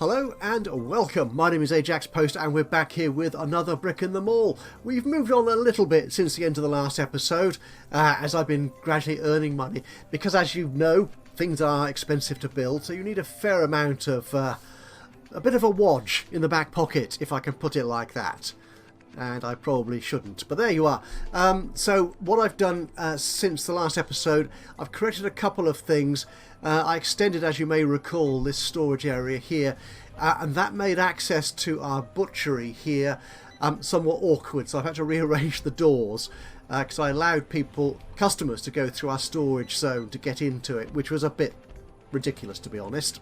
Hello and welcome. My name is Ajaxpost and we're back here with another brick in the mall. We've moved on a little bit since the end of the last episode as I've been gradually earning money because, as you know, things are expensive to build, so you need a fair amount of a bit of a wodge in the back pocket, if I can put it like that. And I probably shouldn't, but there you are. So what I've done since the last episode, I've created a couple of things. I extended, as you may recall, this storage area here, and that made access to our butchery here somewhat awkward, so I've had to rearrange the doors because I allowed customers to go through our storage zone to get into it, which was a bit ridiculous, to be honest.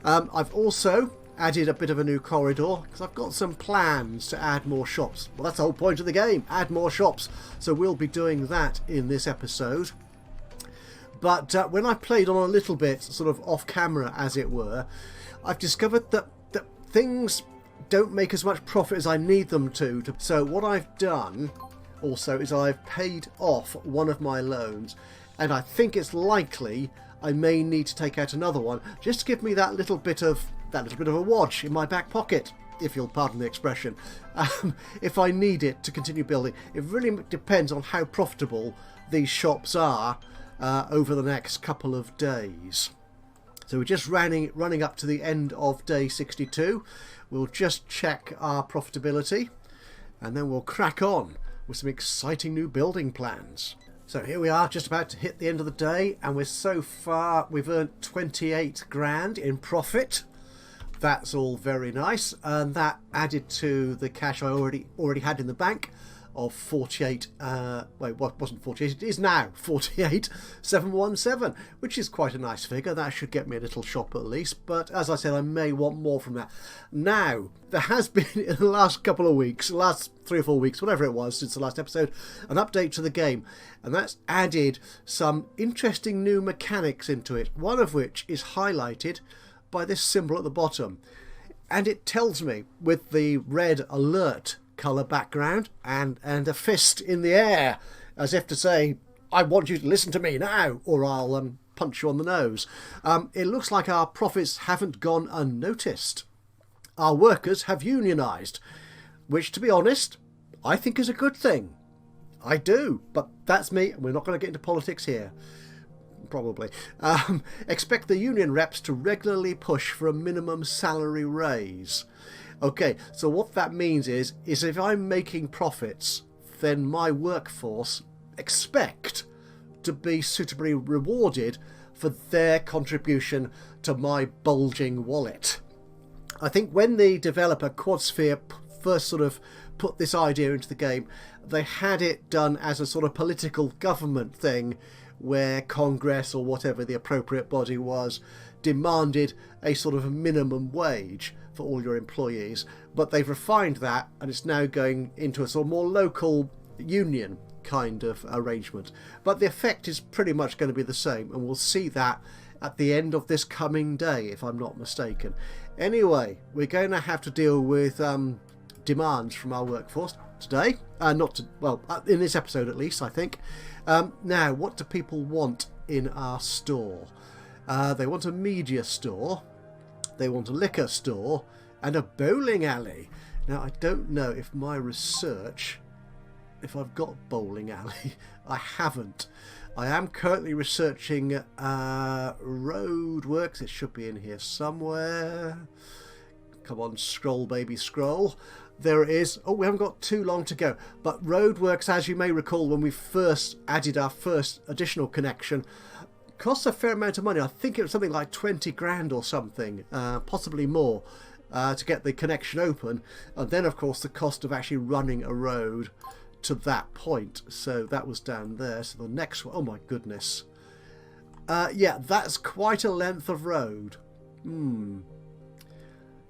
I've also added a bit of a new corridor because I've got some plans to add more shops. Well, that's the whole point of the game, add more shops. So we'll be doing that in this episode. But when I played on a little bit, sort of off camera as it were, I've discovered that things don't make as much profit as I need them to. So what I've done also is I've paid off one of my loans, and I think it's likely I may need to take out another one just to give me that little bit of a wodge in my back pocket, if you'll pardon the expression, if I need it to continue building. It really depends on how profitable these shops are over the next couple of days. So we're just running up to the end of day 62. We'll just check our profitability and then we'll crack on with some exciting new building plans. So here we are, just about to hit the end of the day, and we've earned 28 grand in profit. That's all very nice, and that added to the cash I already had in the bank of 48. Wait, what wasn't 48? It is now 48,717, which is quite a nice figure. That should get me a little shop at least. But as I said, I may want more from that. Now, there has been in the last couple of weeks, last 3 or 4 weeks, whatever it was since the last episode, an update to the game, and that's added some interesting new mechanics into it. One of which is highlighted by this symbol at the bottom, and it tells me with the red alert colour background and a fist in the air, as if to say, I want you to listen to me now or I'll punch you on the nose. It looks like our profits haven't gone unnoticed. Our workers have unionised, which, to be honest, I think is a good thing. I do, but that's me. We're not going to get into politics here. Probably. Expect the union reps to regularly push for a minimum salary raise. Okay, so what that means is if I'm making profits, then my workforce expect to be suitably rewarded for their contribution to my bulging wallet. I think when the developer QuadSphere first sort of put this idea into the game, they had it done as a sort of political government thing where Congress, or whatever the appropriate body was, demanded a sort of a minimum wage for all your employees. But they've refined that, and it's now going into a sort of more local union kind of arrangement. But the effect is pretty much going to be the same, and we'll see that at the end of this coming day, if I'm not mistaken. Anyway, we're going to have to deal with demands from our workforce today. In this episode at least, I think. Now, what do people want in our store? They want a media store, they want a liquor store, and a bowling alley. Now, I don't know if my research, if I've got bowling alley. I haven't. I am currently researching roadworks. It should be in here somewhere. Come on, scroll, baby, scroll. There it is. Oh, we haven't got too long to go. But roadworks, as you may recall, when we first added our first additional connection, costs a fair amount of money. I think it was something like 20 grand or something, possibly more, to get the connection open. And then, of course, the cost of actually running a road to that point. So that was down there. So the next one, oh my goodness. Yeah, that's quite a length of road.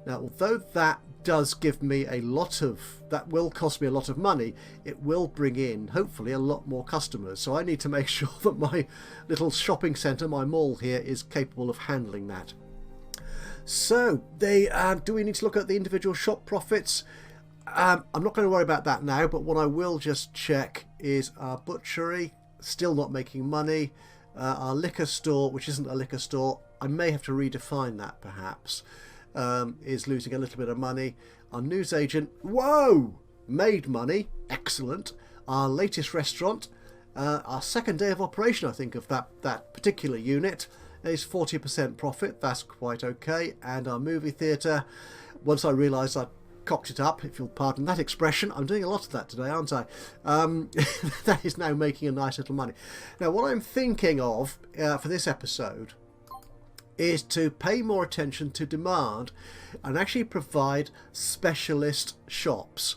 Now, although that does give me that will cost me a lot of money, it will bring in, hopefully, a lot more customers. So I need to make sure that my little shopping centre, my mall here, is capable of handling that. So, do we need to look at the individual shop profits? I'm not going to worry about that now, but what I will just check is our butchery, still not making money. Our liquor store, which isn't a liquor store, I may have to redefine that perhaps. is losing a little bit of money. Our newsagent, whoa, made money, excellent. Our latest restaurant, our second day of operation, I think, of that particular unit, is 40% profit. That's quite okay. And our movie theatre, once I realised I cocked it up, if you'll pardon that expression, I'm doing a lot of that today, aren't I? That is now making a nice little money. Now, what I'm thinking of for this episode is to pay more attention to demand and actually provide specialist shops.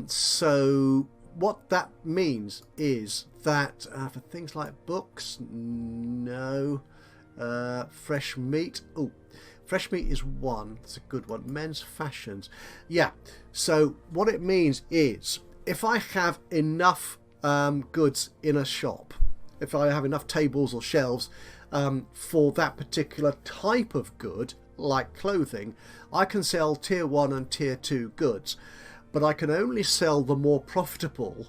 So what that means is that for things like books, no. Fresh meat, oh, fresh meat is one, that's a good one. Men's fashions, yeah. So what it means is if I have enough goods in a shop, if I have enough tables or shelves for that particular type of good, like clothing, I can sell tier 1 and tier 2 goods, but I can only sell the more profitable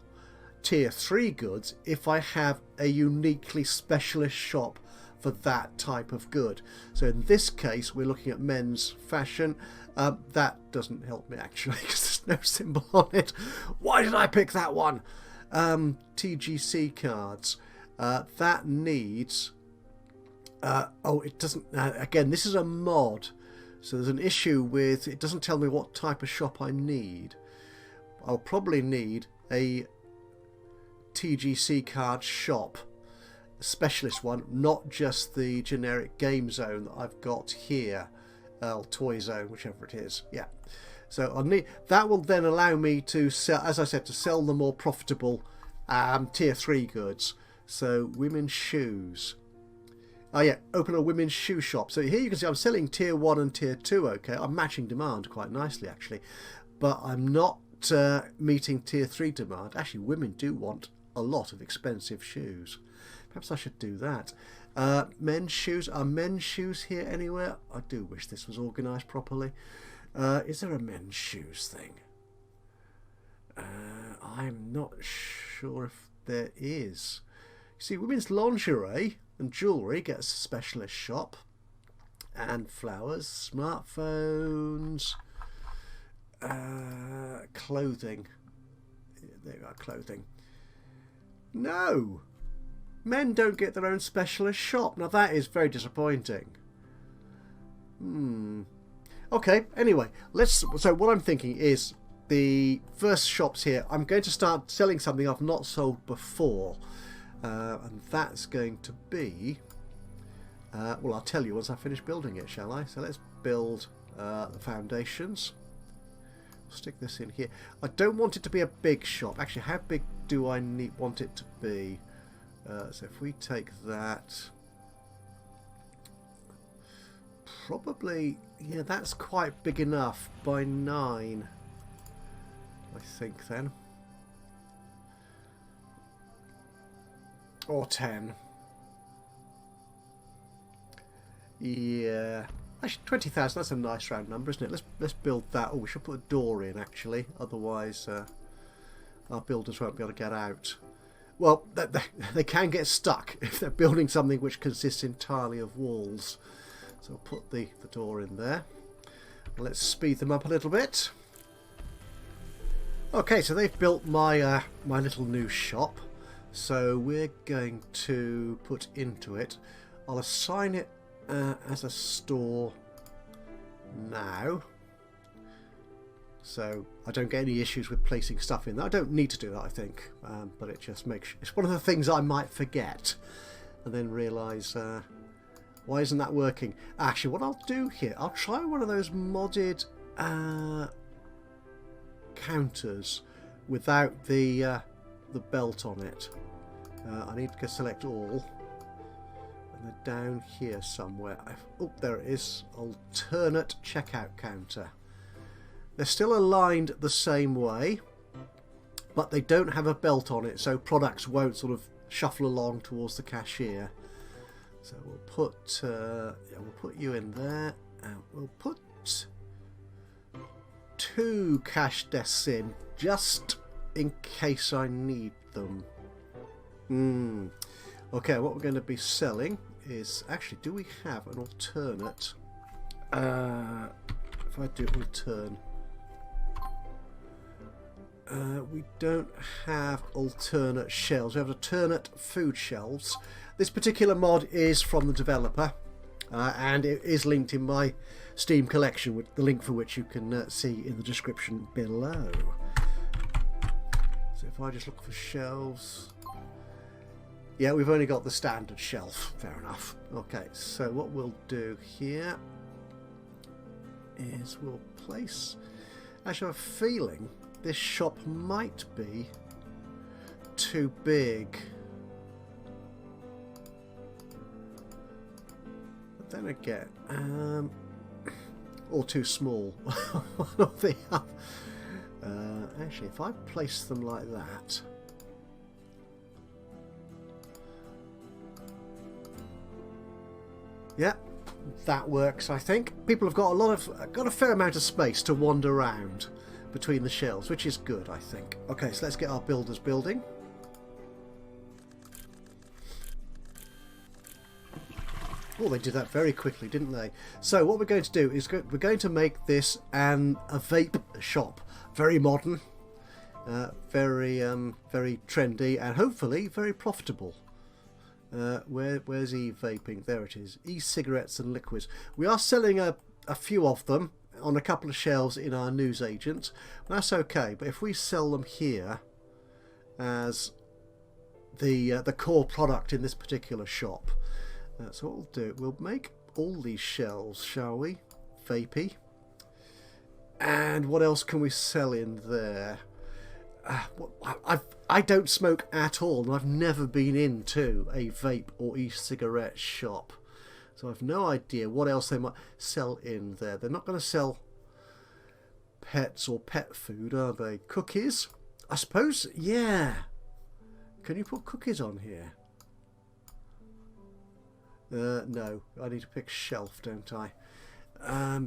tier 3 goods if I have a uniquely specialist shop for that type of good. So in this case we're looking at men's fashion. That doesn't help me actually because there's no symbol on it. Why did I pick that one? TGC cards, that needs oh, it doesn't, again, this is a mod, so there's an issue with it. Doesn't tell me what type of shop I need. I'll probably need a TGC card shop, a specialist one, not just the generic game zone that I've got here, or toy zone, whichever it is. Yeah, so I'll need that. Will then allow me to sell, as I said, to sell the more profitable tier 3 goods. So women's shoes. Oh yeah, open a women's shoe shop. So here you can see I'm selling tier 1 and tier 2, okay. I'm matching demand quite nicely actually. But I'm not meeting tier 3 demand. Actually, women do want a lot of expensive shoes. Perhaps I should do that. Men's shoes. Are men's shoes here anywhere? I do wish this was organised properly. Is there a men's shoes thing? I'm not sure if there is. You see, women's lingerie and jewellery gets a specialist shop, and flowers, smartphones, clothing. There you are, clothing. No, men don't get their own specialist shop. Now that is very disappointing. Okay, anyway, so what I'm thinking is the first shops here, I'm going to start selling something I've not sold before. And that's going to be, well, I'll tell you once I finish building it, shall I? So let's build the foundations. Stick this in here. I don't want it to be a big shop. Actually, how big do I want it to be? So if we take that, probably, yeah, that's quite big enough by 9, I think then. Or 10. Yeah. Actually, 20,000, that's a nice round number, isn't it? Let's build that. Oh, we should put a door in, actually. Otherwise, our builders won't be able to get out. Well, they can get stuck if they're building something which consists entirely of walls. So I'll put the door in there. Let's speed them up a little bit. Okay, so they've built my my little new shop. So we're going to put into it, I'll assign it as a store now, so I don't get any issues with placing stuff in there. I don't need to do that, I think, but it just makes, it's one of the things I might forget and then realise why isn't that working. Actually, what I'll do here, I'll try one of those modded counters without the belt on it. I need to select all, and they're down here somewhere. Oh, there it is. Alternate checkout counter. They're still aligned the same way, but they don't have a belt on it, so products won't sort of shuffle along towards the cashier. So we'll put you in there, and we'll put 2 cash desks in just in case I need them. Okay, what we're going to be selling is, actually, do we have an alternate If I do return, we don't have alternate shelves. We have alternate food shelves. This particular mod is from the developer, and it is linked in my Steam collection, with the link for which you can see in the description below. So if I just look for shelves, yeah, we've only got the standard shelf. Fair enough. Okay, so what we'll do here is we'll place... Actually, I have a feeling this shop might be too big. But then again, or too small. One of the other. Actually, if I place them like that, yeah, that works. I think people have got a fair amount of space to wander around between the shelves, which is good, I think. Okay, so let's get our builders building. Oh, they did that very quickly, didn't they? So what we're going to do is we're going to make this a vape shop. Very modern, very trendy, and hopefully very profitable. Where's e-vaping? There it is. E-cigarettes and liquids. We are selling a few of them on a couple of shelves in our newsagent. That's okay, but if we sell them here as the core product in this particular shop, so what we'll do, we'll make all these shelves, shall we? Vapey. And what else can we sell in there? I don't smoke at all, and I've never been into a vape or e-cigarette shop, so I've no idea what else they might sell in there. They're not going to sell pets or pet food, are they? Cookies? I suppose, yeah. Can you put cookies on here? No, I need to pick shelf, don't I? Yeah,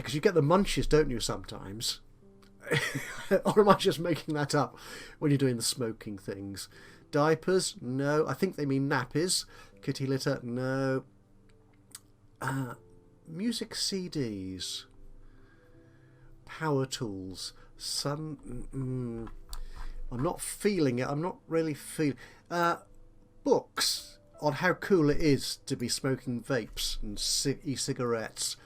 because you get the munchies, don't you, sometimes? Or am I just making that up when you're doing the smoking things? Diapers? No. I think they mean nappies. Kitty litter? No. Music CDs. Power tools. I'm not feeling it. I'm not really feeling... books on how cool it is to be smoking vapes and e-cigarettes.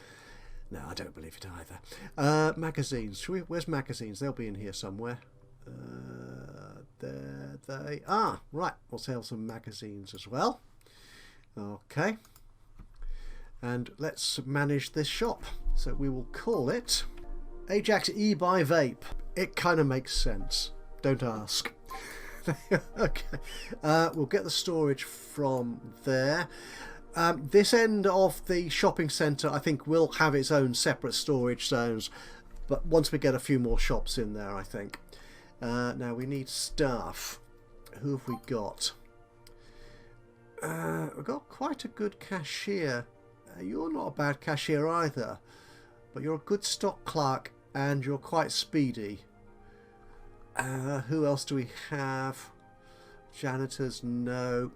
No, I don't believe it either. Magazines. Where's magazines? They'll be in here somewhere. There they are. Right, we'll sell some magazines as well. Okay. And let's manage this shop. So we will call it Ajax eBuy Vape. It kind of makes sense. Don't ask. Okay. We'll get the storage from there. This end of the shopping centre, I think, will have its own separate storage zones, but once we get a few more shops in there, I think. Now we need staff. Who have we got? We've got quite a good cashier. You're not a bad cashier either, but you're a good stock clerk and you're quite speedy. Who else do we have? Janitors? No.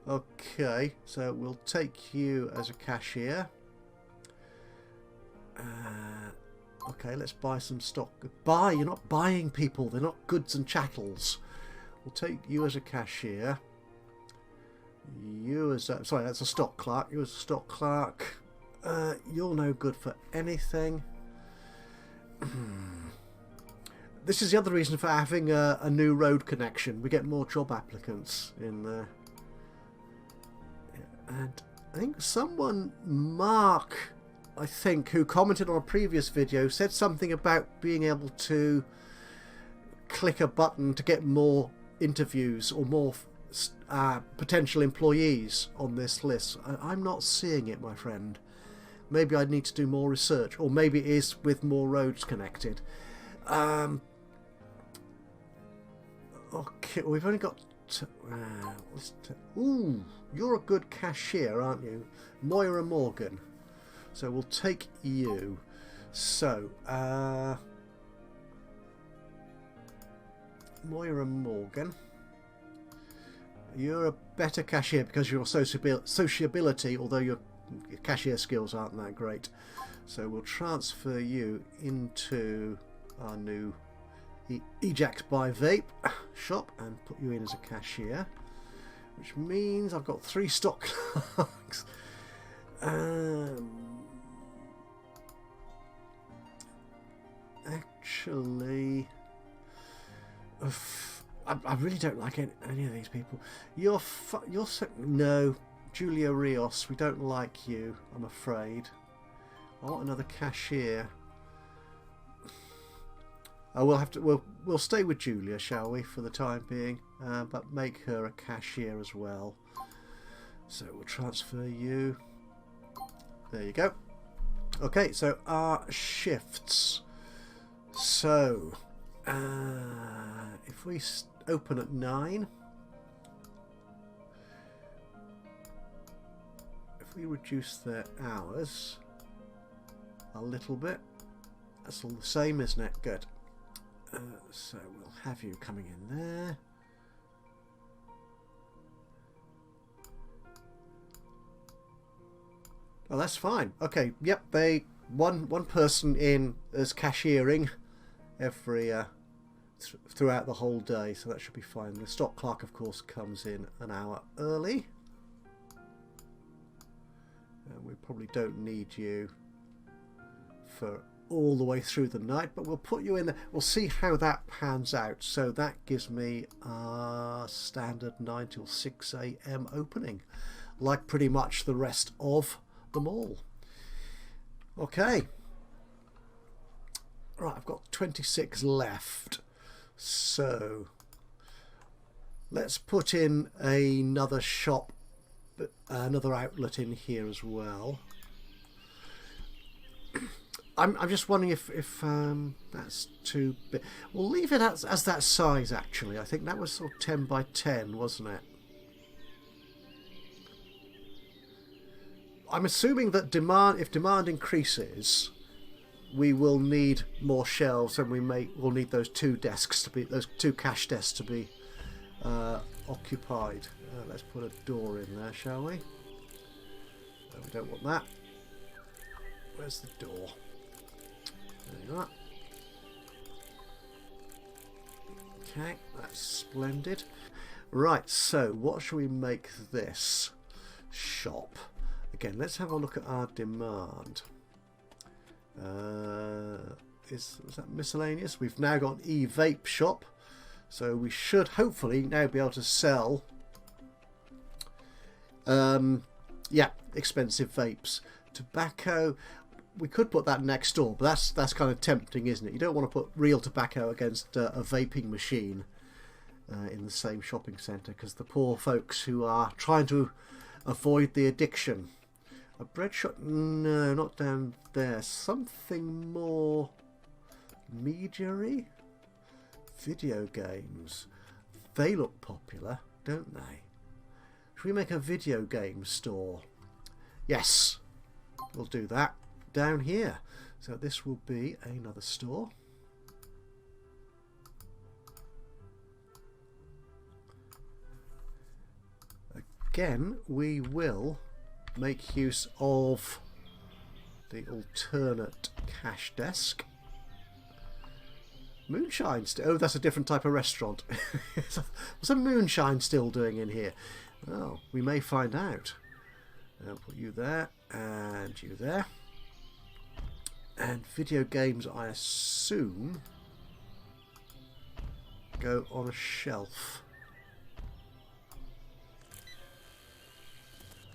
Okay, so we'll take you as a cashier. Okay, let's buy some stock. Buy? You're not buying people. They're not goods and chattels. We'll take you as a cashier. You as a... Sorry, that's a stock clerk. You as a stock clerk. You're no good for anything. This is the other reason for having a new road connection. We get more job applicants in there. And I think someone, Mark, I think, who commented on a previous video, said something about being able to click a button to get more interviews or more potential employees on this list. I'm not seeing it, my friend. Maybe I need to do more research, or maybe it is with more roads connected. Okay, we've only got... Ooh, you're a good cashier, aren't you? Moira Morgan. So we'll take you. So, Moira Morgan. You're a better cashier because your sociability, although you're Your cashier skills aren't that great. So we'll transfer you into our new Ajax by Vape shop and put you in as a cashier, which means I've got 3 stock clerks. Actually, I really don't like any of these people. No, Julia Rios, we don't like you, I'm afraid. I want another cashier. Oh, we'll stay with Julia, shall we, for the time being, but make her a cashier as well. So we'll transfer you. There you go. Okay, so our shifts. So if we open at 9, if we reduce their hours a little bit, that's all the same, isn't it? Good. So we'll have you coming in there. Oh, that's fine. Okay, yep, one person in as cashiering every throughout the whole day, so that should be fine. The stock clerk, of course, comes in an hour early. We probably don't need you for all the way through the night, but we'll put you in there. We'll see how that pans out. So that gives me a standard 9 till 6 AM opening, like pretty much the rest of them all. Okay, right, I've got 26 left, so let's put in another shop, another outlet in here as well. I'm just wondering if that's too big. We'll leave it as that size, actually. I think that was sort of 10 by 10, wasn't it? I'm assuming that if demand increases, we will need more shelves, and we'll need those 2 desks to be, those 2 cash desks to be occupied. Let's put a door in there, shall we? No, we don't want that. Where's the door? There you are. Okay, that's splendid. Right, so what shall we make this shop? Again, let's have a look at our demand. Was that miscellaneous? We've now got an e-vape shop, so we should hopefully now be able to sell expensive vapes. Tobacco, we could put that next door, but that's kind of tempting, isn't it? You don't want to put real tobacco against a vaping machine in the same shopping centre, because the poor folks who are trying to avoid the addiction. A bread shop? No, not down there. Something more media-y? Video games. They look popular, don't they? Should we make a video game store? Yes, we'll do that down here. So this will be another store. Again, we will make use of the alternate cash desk. Moonshine oh, that's a different type of restaurant. What's a moonshine still doing in here? Oh, we may find out. I'll put you there and you there. And video games, I assume, go on a shelf.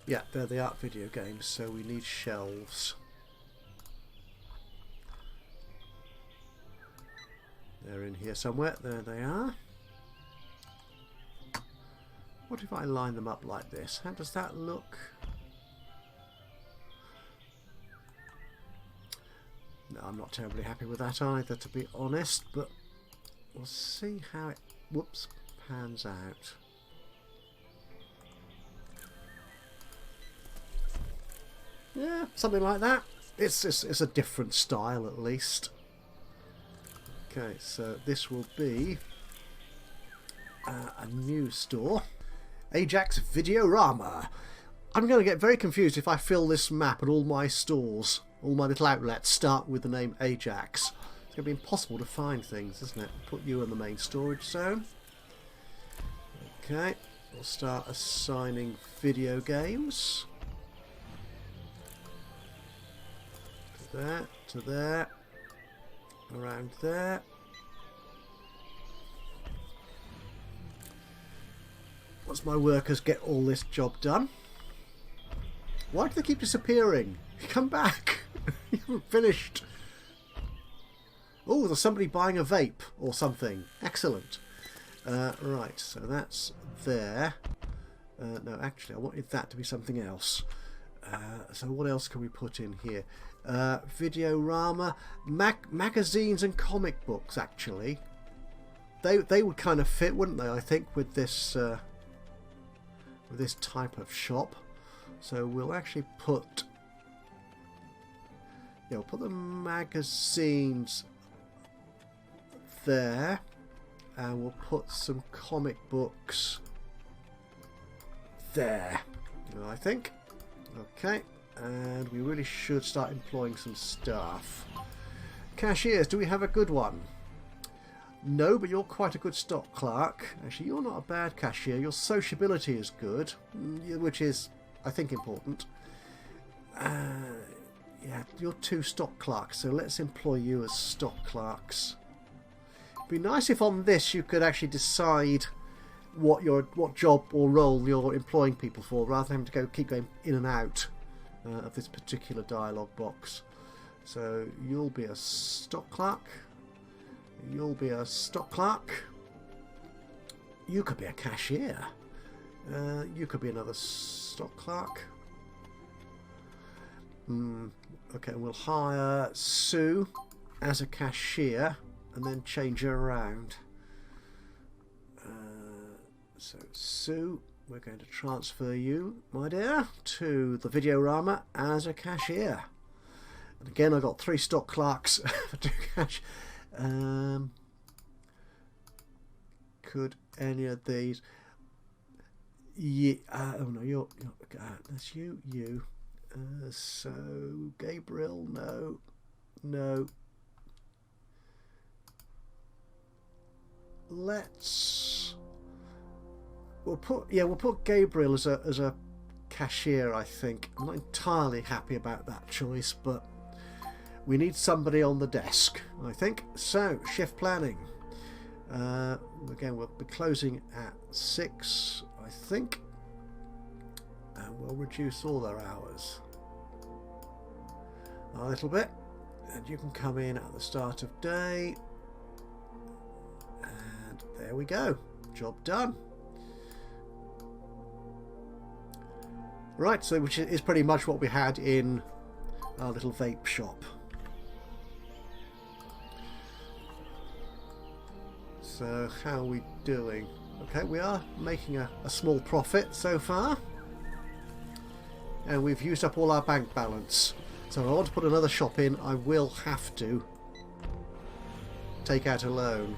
Yeah, there they are, video games, so we need shelves. They're in here somewhere. There they are. What if I line them up like this? How does that look? No, I'm not terribly happy with that either, to be honest, but we'll see how it, pans out. Yeah, something like that. It's a different style, at least. Okay, so this will be a new store. Ajax Videorama. I'm going to get very confused if I fill this map and all my stores, all my little outlets start with the name Ajax. It's going to be impossible to find things, isn't it? Put you in the main storage zone. Okay, we'll start assigning video games. To there, to there, around there. Once my workers get all this job done. Why do they keep disappearing? Come back! You haven't finished. Oh, there's somebody buying a vape or something. Excellent. Right, so that's there. No, actually, I wanted that to be something else. So what else can we put in here? Videorama, magazines and comic books. Actually, they would kind of fit, wouldn't they? I think with this type of shop. So we'll actually put, yeah, we'll put the magazines there, and we'll put some comic books there, I think. Okay, and we really should start employing some staff. Cashiers, do we have a good one? No, but you're quite a good stock clerk. Actually, you're not a bad cashier. Your sociability is good, which is, I think, important. Yeah, you're 2 stock clerks, so let's employ you as stock clerks. It'd be nice if on this you could actually decide what job or role you're employing people for, rather than having to keep going in and out of this particular dialogue box. So you'll be a stock clerk. You'll be a stock clerk. You could be a cashier. You could be another stock clerk. Okay, we'll hire Sue as a cashier and then change her around. So Sue, we're going to transfer you, my dear, to the Videorama as a cashier. And again, I've got 3 stock clerks for 2 cash. Could any of these? Yeah. Oh no, you're that's you. So Gabriel, no. We'll put Gabriel as a cashier. I think I'm not entirely happy about that choice, but we need somebody on the desk, I think. So shift planning. Again, we'll be closing at 6, I think, and we'll reduce all their hours a little bit, and you can come in at the start of day, and there we go, job done. Right, so which is pretty much what we had in our little vape shop. So how are we doing? Okay, we are making a small profit so far, and we've used up all our bank balance. So if I want to put another shop in, I will have to take out a loan.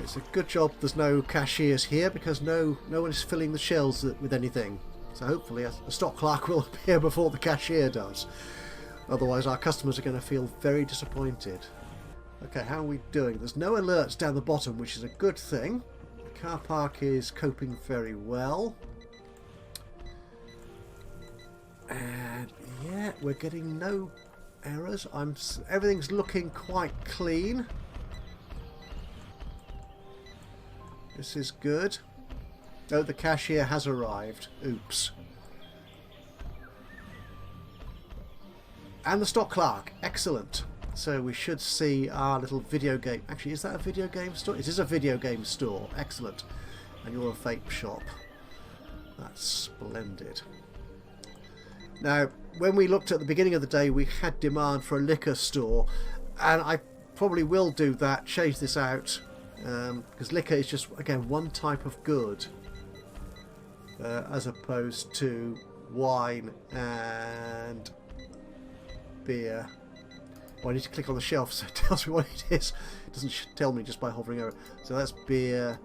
It's a good job there's no cashiers here, because no one is filling the shelves with anything. So hopefully a stock clerk will appear before the cashier does. Otherwise our customers are going to feel very disappointed. Okay, how are we doing? There's no alerts down the bottom, which is a good thing. The car park is coping very well. And yeah, we're getting no errors. Everything's looking quite clean. This is good. Oh, the cashier has arrived. Oops. And the stock clerk. Excellent. So we should see our little video game. Actually, is that a video game store? It is a video game store. Excellent. And you're a vape shop. That's splendid. Now, when we looked at the beginning of the day, we had demand for a liquor store. And I probably will do that, change this out. Because liquor is just, again, one type of good. As opposed to wine and beer. Well, I need to click on the shelf so it tells me what it is. It doesn't tell me just by hovering over. So that's beer,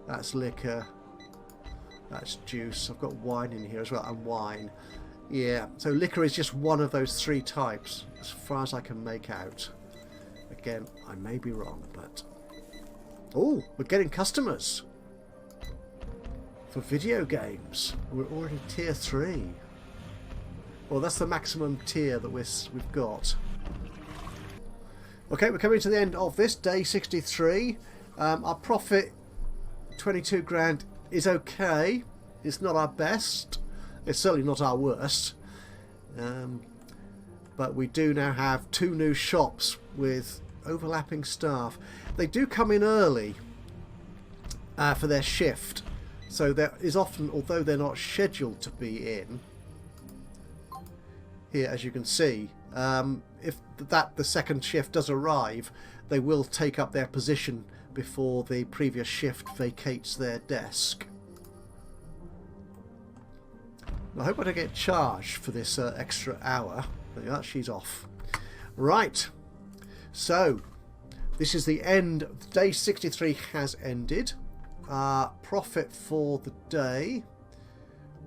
that's liquor, That's juice. I've got wine in here as well, and wine. Yeah, so liquor is just one of those 3 types, as far as I can make out. Again, I may be wrong, but... Oh, we're getting customers for video games. We're already tier 3. Well, that's the maximum tier that we've got. Okay, we're coming to the end of this, day 63. Our profit, 22 grand, is okay. It's not our best. It's certainly not our worst. But we do now have 2 new shops with overlapping staff. They do come in early for their shift. So there is often, although they're not scheduled to be in, here as you can see, if the second shift does arrive, they will take up their position before the previous shift vacates their desk. I hope I don't get charged for this extra hour. There you are, she's off. Right, so this is the end. Day 63 has ended. Our profit for the day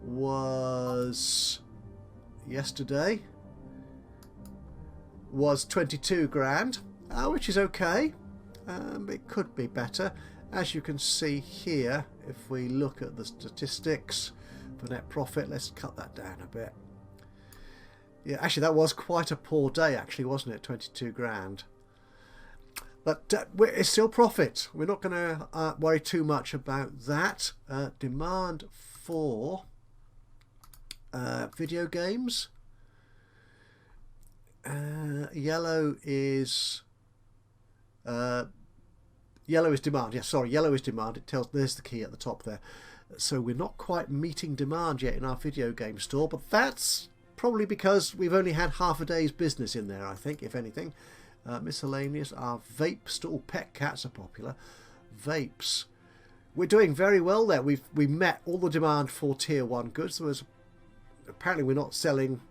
was yesterday was 22 grand, which is okay. It could be better. As you can see here, if we look at the statistics for net profit, let's cut that down a bit. Yeah, actually that was quite a poor day actually, wasn't it? 22 grand. But it's still profit. We're not going to worry too much about that. Demand for video games. Yellow is demand. Yeah, sorry, yellow is demand. It tells, there's the key at the top there. So we're not quite meeting demand yet in our video game store, but that's probably because we've only had half a day's business in there, I think, if anything. Miscellaneous, our vape store. Pet cats are popular. Vapes. We're doing very well there. We met all the demand for tier 1 goods. There was, apparently we're not selling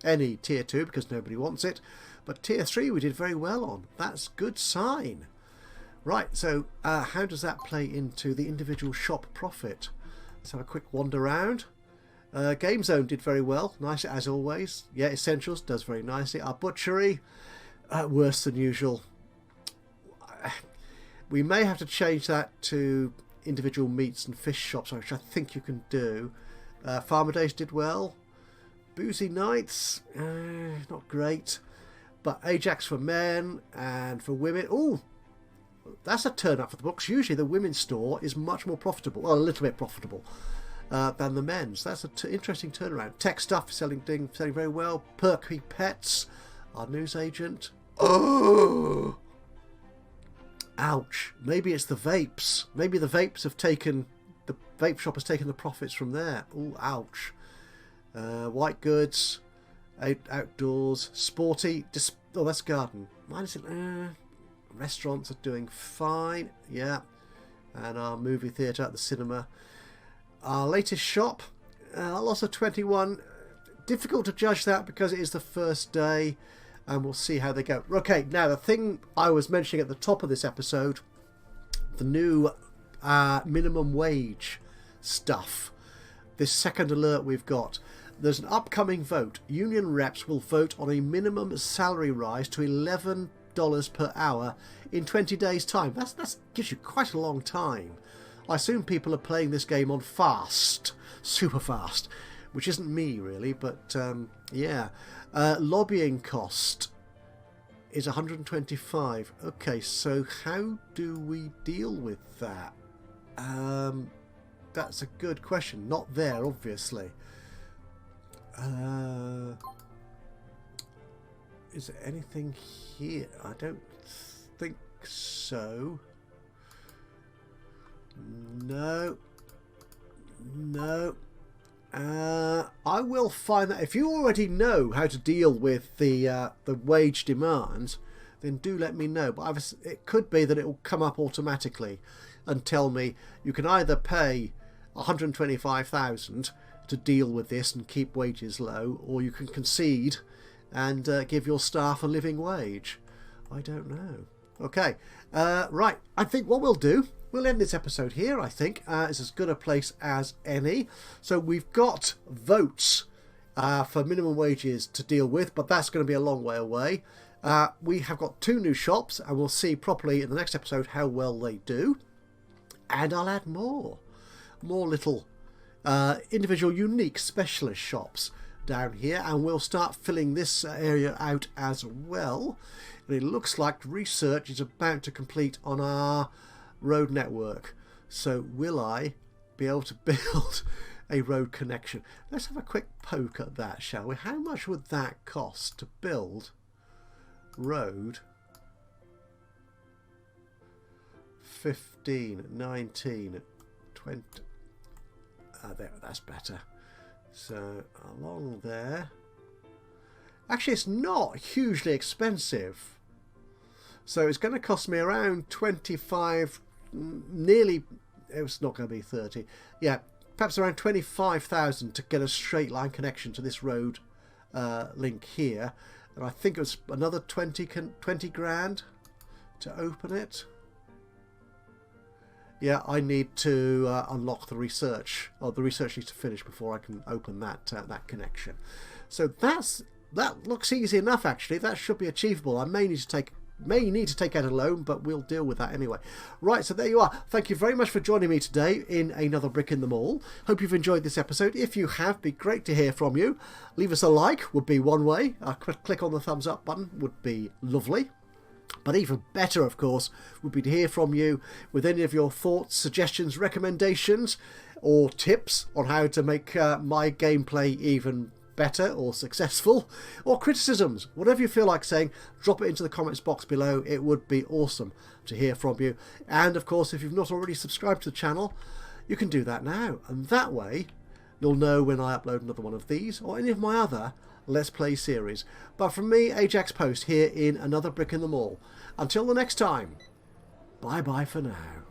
any tier 2 because nobody wants it, but tier 3 we did very well on. That's a good sign. Right, so how does that play into the individual shop profit? Let's have a quick wander around. Game Zone did very well, nice as always. Yeah, Essentials does very nicely. Our butchery, worse than usual. We may have to change that to individual meats and fish shops, which I think you can do. Farmer Days did well. Boozy Nights, not great. But Ajax for men and for women. Oh, that's a turn up for the books. Usually the women's store is much more profitable, well, a little bit profitable, than the men's. That's an interesting turnaround. Tech stuff selling very well. Perky Pets, our newsagent. Oh, ouch. Maybe it's the vapes. Maybe the vapes have taken, the vape shop has taken the profits from there. Oh, ouch. White goods, outdoors, sporty. Oh, that's garden. Mine is restaurants are doing fine. Yeah, and our movie theatre at the cinema. Our latest shop, loss of 21. Difficult to judge that because it is the first day, and we'll see how they go. Okay, now the thing I was mentioning at the top of this episode, the new minimum wage stuff. This second alert we've got. There's an upcoming vote. Union reps will vote on a minimum salary rise to $11 per hour in 20 days' time. That gives you quite a long time. I assume people are playing this game on fast, super fast, which isn't me really, but yeah. Lobbying cost is 125. Okay, so how do we deal with that? That's a good question. Not there, obviously. Is there anything here? I don't think so. No. I will find that. If you already know how to deal with the wage demand, then do let me know. But it could be that it will come up automatically and tell me you can either pay 125,000 to deal with this and keep wages low, or you can concede and give your staff a living wage. I don't know. Okay, right. I think what we'll do we'll end this episode here, I think. It's as good a place as any. So we've got votes for minimum wages to deal with, but that's going to be a long way away. We have got 2 new shops, and we'll see properly in the next episode how well they do. And I'll add more little individual unique specialist shops down here, and we'll start filling this area out as well. And it looks like research is about to complete on our road network. So will I be able to build a road connection? Let's have a quick poke at that, shall we? How much would that cost to build road? 15, 19, 20. There, that's better. So along there. Actually, it's not hugely expensive. So it's going to cost me around 25, nearly, it's not going to be 30. Yeah, perhaps around 25,000 to get a straight line connection to this road link here. And I think it was another 20 grand to open it. Yeah, I need to unlock the research, or the research needs to finish before I can open that connection. So that looks easy enough, actually. That should be achievable. I may need to take out a loan, but we'll deal with that anyway. Right, so there you are. Thank you very much for joining me today in another Brick in the Mall. Hope you've enjoyed this episode. If you have, it'd be great to hear from you. Leave us a like would be one way. Click on the thumbs up button would be lovely. But even better, of course, would be to hear from you with any of your thoughts, suggestions, recommendations, or tips on how to make my gameplay even better or successful, or criticisms. Whatever you feel like saying, drop it into the comments box below. It would be awesome to hear from you. And of course, if you've not already subscribed to the channel, you can do that now. And that way, you'll know when I upload another one of these or any of my other Let's Play series. But from me, Ajaxpost, here in another Brick in the Mall. Until the next time, bye bye for now.